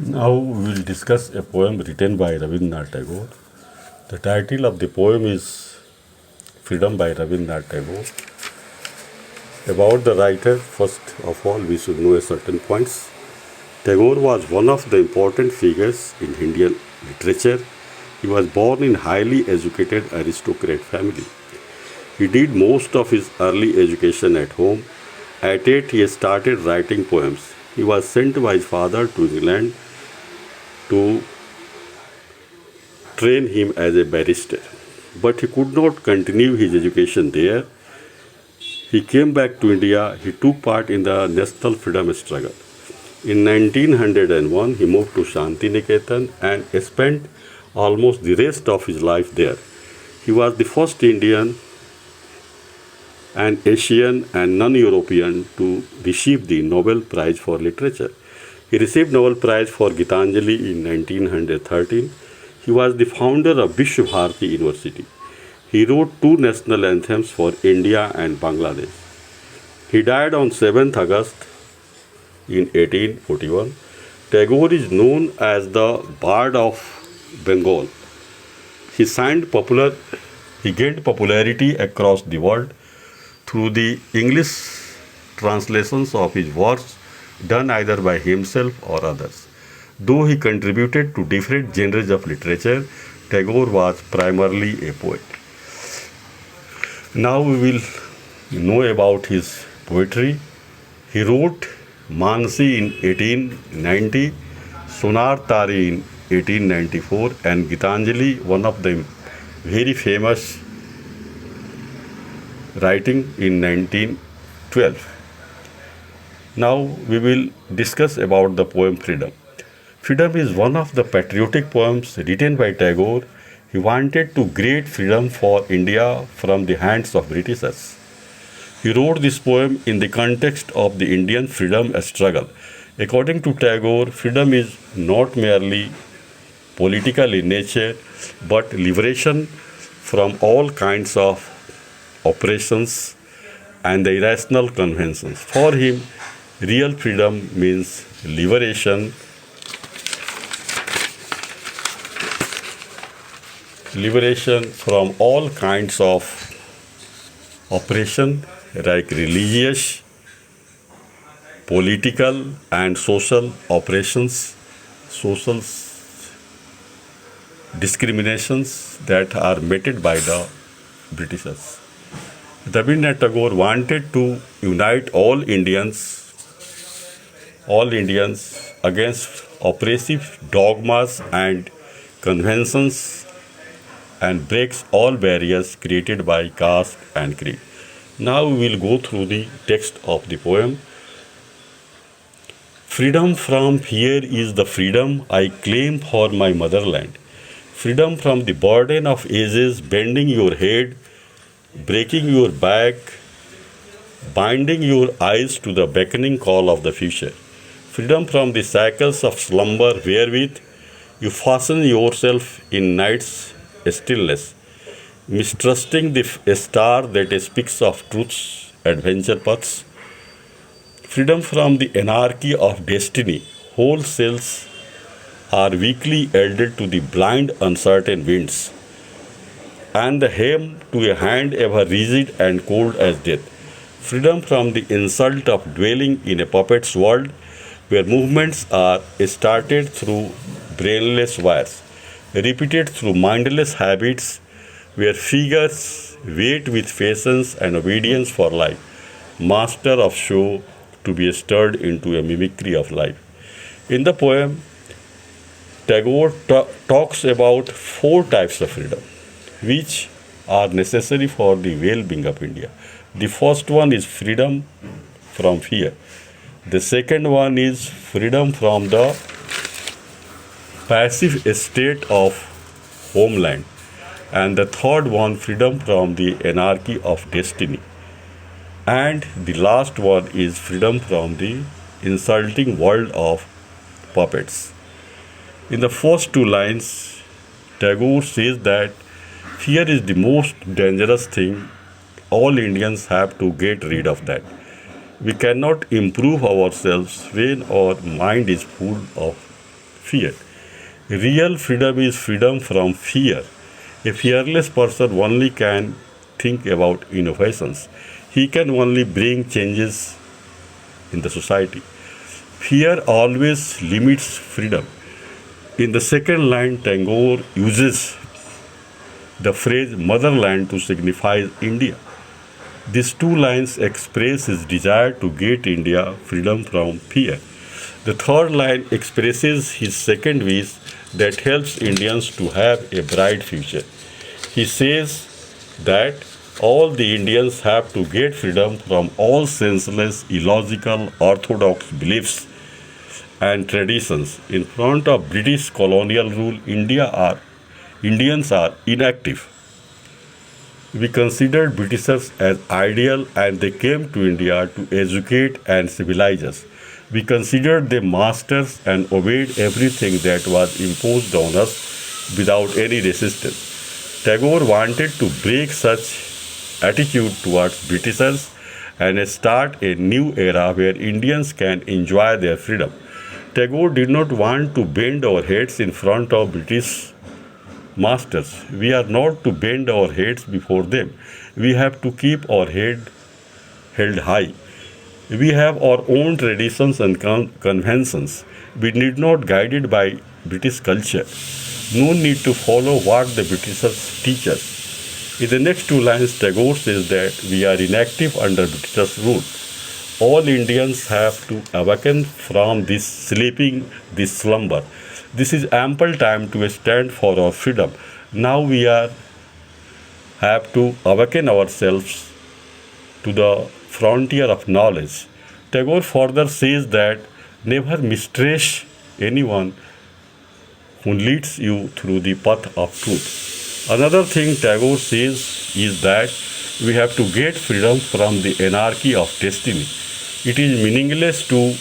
Now we will discuss a poem written by Rabindranath Tagore. The title of the poem is Freedom by Rabindranath Tagore. About the writer, first of all, we should know a certain points. Tagore was one of the important figures in Indian literature. He was born in highly educated aristocrat family. He did most of his early education at home. At 8, he started writing poems. He was sent by his father to England to train him as a barrister. But he could not continue his education there. He came back to India. He took part in the national freedom struggle. In 1901, he moved to Shantiniketan and spent almost the rest of his life there. He was the first Indian and Asian and non-European to receive the Nobel Prize for Literature. He received Nobel Prize for Gitanjali in 1913. He was the founder of Vishwabharati University. He wrote two national anthems for India and Bangladesh. He died on 7th August in 1841. Tagore is known as the Bard of Bengal. He gained popularity across the world through the English translations of his works done either by himself or others. Though he contributed to different genres of literature, Tagore was primarily a poet. Now we will know about his poetry. He wrote Mansi in 1890, Sonar Tari in 1894, and Gitanjali, one of the very famous writing in 1912. Now we will discuss about the poem Freedom. Freedom is one of the patriotic poems written by Tagore. He wanted to create freedom for India from the hands of Britishers. He wrote this poem in the context of the Indian freedom struggle. According to Tagore, freedom is not merely political in nature, but liberation from all kinds of oppressions and the irrational conventions. For him, real freedom means liberation from all kinds of oppression like religious, political and social oppressions, social discriminations that are meted by the Britishers. Rabindranath Tagore wanted to unite all Indians against oppressive dogmas and conventions and breaks all barriers created by caste and creed. Now we will go through the text of the poem. Freedom from fear is the freedom I claim for my motherland. Freedom from the burden of ages bending your head, breaking your back, binding your eyes to the beckoning call of the future. Freedom from the shackles of slumber wherewith you fasten yourself in night's stillness, mistrusting the star that speaks of truth's adventure paths. Freedom from the anarchy of destiny. Whole cells are weakly yielded to the blind, uncertain winds, and the hem to a hand ever rigid and cold as death. Freedom from the insult of dwelling in a puppet's world where movements are started through brainless wires, repeated through mindless habits, where figures wait with patience and obedience for life, master of show to be stirred into a mimicry of life. In the poem, Tagore talks about four types of freedom, which are necessary for the well-being of India. The first one is freedom from fear. The second one is freedom from the passive state of homeland. And the third one, freedom from the anarchy of destiny. And the last one is freedom from the insulting world of puppets. In the first two lines, Tagore says that fear is the most dangerous thing. All Indians have to get rid of that. We cannot improve ourselves when our mind is full of fear. Real freedom is freedom from fear. A fearless person only can think about innovations. He can only bring changes in the society. Fear always limits freedom. In the second line, Tagore uses the phrase motherland to signify India. These two lines express his desire to get India freedom from fear. The third line expresses his second wish that helps Indians to have a bright future. He says that all the Indians have to get freedom from all senseless, illogical, orthodox beliefs and traditions. In front of British colonial rule, Indians are inactive. We considered Britishers as ideal and they came to India to educate and civilize us. We considered them masters and obeyed everything that was imposed on us without any resistance. Tagore wanted to break such attitude towards Britishers and start a new era where Indians can enjoy their freedom. Tagore did not want to bend our heads in front of British masters. We are not to bend our heads before them. We have to keep our head held high. We have our own traditions and conventions. We need not guided by British culture. No need to follow what the Britishers teach us. In the next two lines, Tagore says that we are inactive under Britishers' rule. All Indians have to awaken from this sleeping, this slumber. This is ample time to stand for our freedom. Now we have to awaken ourselves to the frontier of knowledge. Tagore further says that never mistrust anyone who leads you through the path of truth. Another thing Tagore says is that we have to get freedom from the anarchy of destiny. It is meaningless to